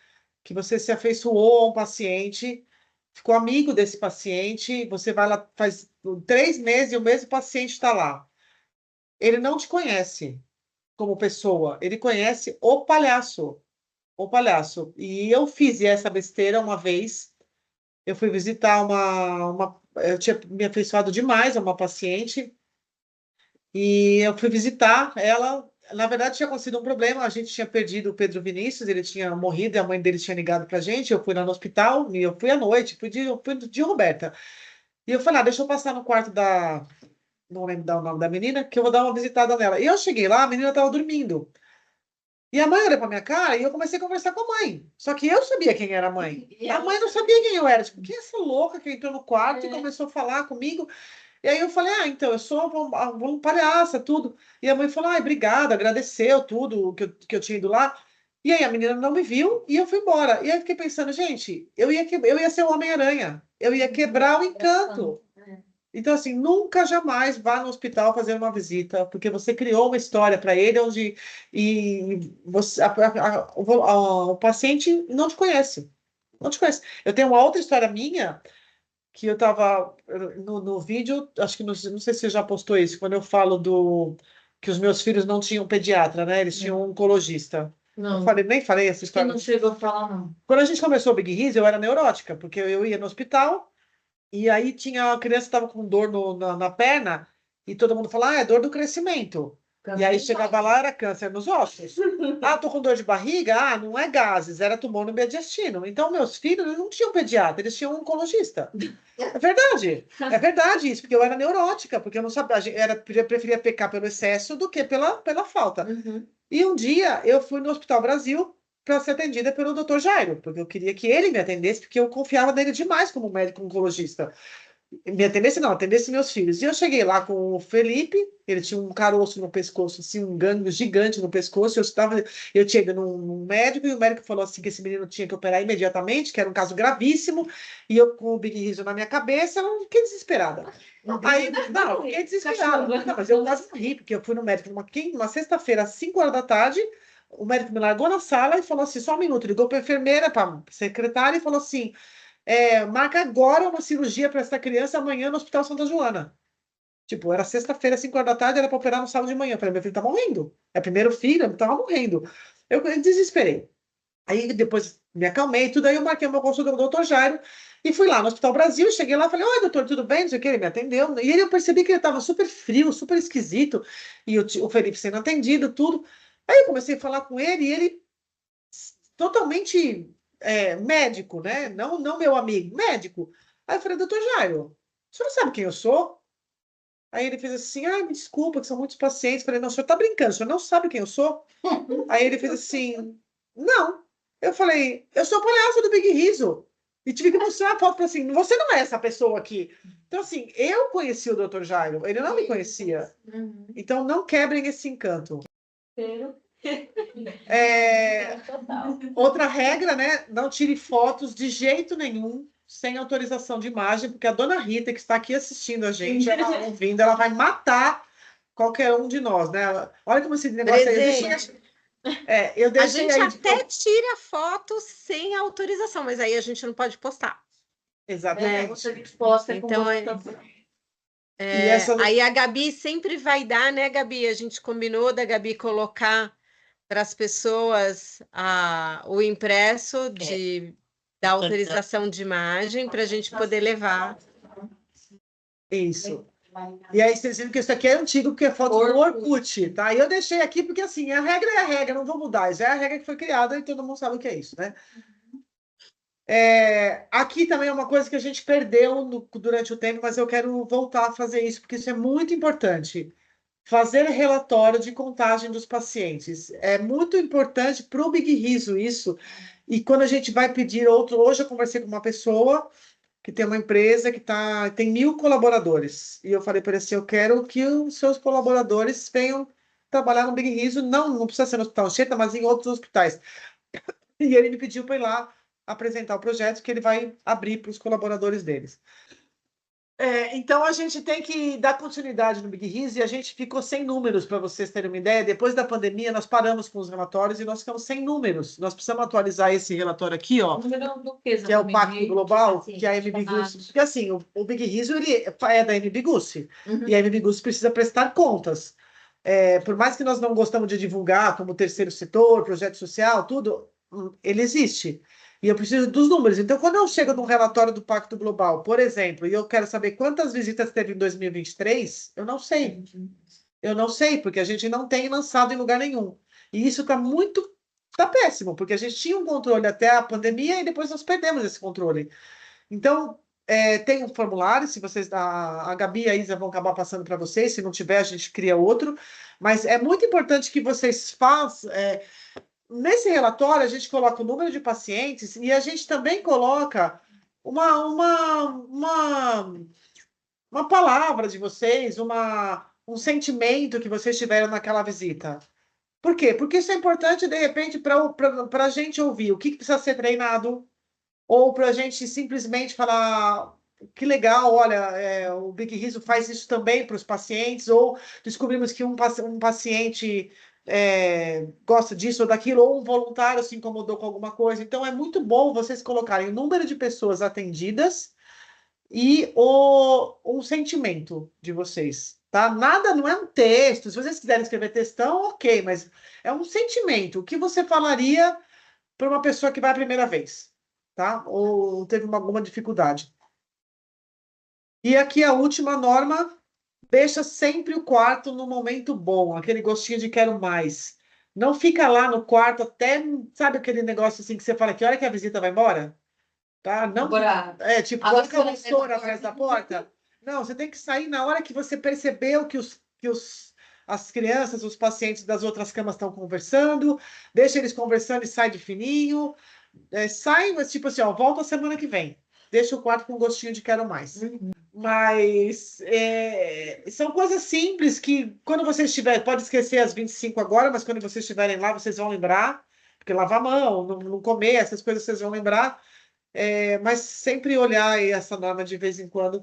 que você se afeiçoou a um paciente, ficou amigo desse paciente, você vai lá, faz 3 meses e o mesmo paciente está lá. Ele não te conhece como pessoa, ele conhece o palhaço. O palhaço. E eu fiz essa besteira uma vez. Eu fui visitar eu tinha me afeiçoado demais a uma paciente e eu fui visitar ela. Na verdade, tinha acontecido um problema. A gente tinha perdido o Pedro Vinícius, ele tinha morrido e a mãe dele tinha ligado para a gente. Eu fui lá no hospital e eu fui à noite, fui de Roberta. E eu falei, deixa eu passar no quarto da. Não lembro o nome da menina, que eu vou dar uma visitada nela. E eu cheguei lá, a menina estava dormindo. E a mãe olhou pra minha cara e eu comecei a conversar com a mãe. Só que eu sabia quem era a mãe. E A ela mãe não sabia quem eu era. Tipo, quem é essa louca que entrou no quarto e começou a falar comigo? E aí eu falei, então, eu sou a voluntariaça, tudo. E a mãe falou, obrigada, agradeceu tudo que eu tinha ido lá. E aí a menina não me viu e eu fui embora. E aí eu fiquei pensando, gente, eu ia ser o Homem-Aranha. Eu ia quebrar o encanto. Então, assim, nunca jamais vá no hospital fazer uma visita, porque você criou uma história para ele onde você, o paciente não te conhece. Não te conhece. Eu tenho uma outra história minha que eu estava no vídeo, acho que não sei se você já postou isso, quando eu falo que os meus filhos não tinham pediatra, né? Eles tinham um oncologista. Não, Nem falei essa que história. não chegou a falar, não. Quando a gente começou o Big Riz, eu era neurótica, porque eu ia no hospital e aí tinha a criança estava com dor na perna e todo mundo falava, é dor do crescimento. E aí chegava lá, era câncer nos ossos. Tô com dor de barriga? Não é gases, era tumor no mediastino. Então, meus filhos eles não tinham pediatra, eles tinham um oncologista. É verdade isso, porque eu era neurótica, porque eu não sabia, eu preferia pecar pelo excesso do que pela falta. Uhum. E um dia eu fui no Hospital Brasil para ser atendida pelo Dr. Jairo, porque eu queria que ele me atendesse, porque eu confiava nele demais como médico oncologista. Me atendesse, não, atendesse meus filhos. E eu cheguei lá com o Felipe, ele tinha um caroço no pescoço, assim, um gânglio gigante no pescoço. Eu tinha ido num médico e o médico falou assim que esse menino tinha que operar imediatamente, que era um caso gravíssimo. E eu com o Big Riso na minha cabeça, eu fiquei desesperada. Aí, não, fiquei desesperada. Não, mas eu quase morri, porque eu fui no médico numa sexta-feira, às 5 horas da tarde. O médico me largou na sala e falou assim: só um minuto. Ligou para a enfermeira, para a secretária, e falou assim: marca agora uma cirurgia para essa criança amanhã no Hospital Santa Joana. Tipo, era sexta-feira, 5 horas da tarde, era para operar no sábado de manhã. Eu falei: meu filho tá morrendo. É primeiro filho, ele tava morrendo. Eu desesperei. Aí depois me acalmei, tudo aí eu marquei uma consulta com o doutor Jairo e fui lá no Hospital Brasil, cheguei lá, falei, oi, doutor, tudo bem? Não sei o que, ele me atendeu. E aí eu percebi que ele estava super frio, super esquisito, e o Felipe sendo atendido, tudo. Aí eu comecei a falar com ele, e ele totalmente médico, né? Não meu amigo, médico. Aí eu falei, doutor Jairo, o senhor não sabe quem eu sou? Aí ele fez assim, me desculpa, que são muitos pacientes. Eu falei, não, o senhor tá brincando, o senhor não sabe quem eu sou? Aí ele fez assim, não. Eu falei, eu sou o palhaço do Big Riso. E tive que mostrar a foto para assim, você não é essa pessoa aqui. Então, assim, eu conheci o Dr. Jairo, ele não me conhecia. Uhum. Então, não quebrem esse encanto. total. Outra regra, né? Não tire fotos de jeito nenhum sem autorização de imagem, porque a dona Rita, que está aqui assistindo a gente, ela ouvindo, ela vai matar qualquer um de nós, né? Olha como esse negócio Presente. eu A deixei gente aí. até tira foto sem autorização, mas aí a gente não pode postar. Exatamente. Você exposta Então, E essa... aí a Gabi sempre vai dar, né, Gabi? A gente combinou da Gabi colocar para as pessoas o impresso da autorização de imagem para a gente poder levar. Isso. E aí vocês viram que isso aqui é antigo, porque é foto do Orkut, tá? E eu deixei aqui porque, assim, a regra é a regra, não vou mudar. Isso é a regra que foi criada e todo mundo sabe o que é isso, né? Aqui também é uma coisa que a gente perdeu durante o tempo, mas eu quero voltar a fazer isso, porque isso é muito importante. Fazer relatório de contagem dos pacientes. É muito importante para o Big Riso isso. E quando a gente vai pedir outro... Hoje eu conversei com uma pessoa que tem uma empresa que tem 1.000 colaboradores. E eu falei para ele assim, eu quero que os seus colaboradores venham trabalhar no Big Riso, não precisa ser no Hospital Anchieta, mas em outros hospitais. E ele me pediu para ir lá apresentar o projeto que ele vai abrir para os colaboradores deles. Então, a gente tem que dar continuidade no Big Riso e a gente ficou sem números, para vocês terem uma ideia. Depois da pandemia, nós paramos com os relatórios e nós ficamos sem números. Nós precisamos atualizar esse relatório aqui, ó, que é o Pacto Global, que é a MB Gussi. Porque, assim, o Big Riso ele é da MB Gussi, e a MB Gussi precisa prestar contas. Por mais que nós não gostamos de divulgar como terceiro setor, projeto social, tudo, ele existe. E eu preciso dos números. Então, quando eu chego num relatório do Pacto Global, por exemplo, e eu quero saber quantas visitas teve em 2023, eu não sei. Eu não sei, porque a gente não tem lançado em lugar nenhum. E isso está péssimo, porque a gente tinha um controle até a pandemia e depois nós perdemos esse controle. Então, tem um formulário, se vocês, a Gabi e a Isa vão acabar passando para vocês, se não tiver, a gente cria outro, mas é muito importante que vocês façam. Nesse relatório, a gente coloca o número de pacientes e a gente também coloca uma palavra de vocês, um sentimento que vocês tiveram naquela visita. Por quê? Porque isso é importante, de repente, para a gente ouvir o que precisa ser treinado, ou para a gente simplesmente falar que legal, olha, o Big Riso faz isso também para os pacientes, ou descobrimos que um paciente gosta disso ou daquilo, ou um voluntário se incomodou com alguma coisa. Então, é muito bom vocês colocarem o número de pessoas atendidas e um sentimento de vocês, tá? Nada, não é um texto. Se vocês quiserem escrever textão, ok, mas é um sentimento. O que você falaria para uma pessoa que vai a primeira vez, tá? Ou teve alguma dificuldade. E aqui a última norma, deixa sempre o quarto no momento bom, aquele gostinho de quero mais. Não fica lá no quarto até, sabe aquele negócio assim que você fala, que hora que a visita vai embora? Tá? Não, Agora, tipo, a coloca a vassoura vassoura atrás atrás da porta. Não, você tem que sair na hora que você percebeu que as crianças, os pacientes das outras camas estão conversando, deixa eles conversando e sai de fininho. Sai, mas tipo assim, ó, volta a semana que vem. Deixa o quarto com gostinho de quero mais. Mas são coisas simples que, quando vocês estiverem, pode esquecer as 25 agora, mas quando vocês estiverem lá, vocês vão lembrar, porque lavar a mão, não comer, essas coisas vocês vão lembrar. Mas sempre olhar aí essa norma de vez em quando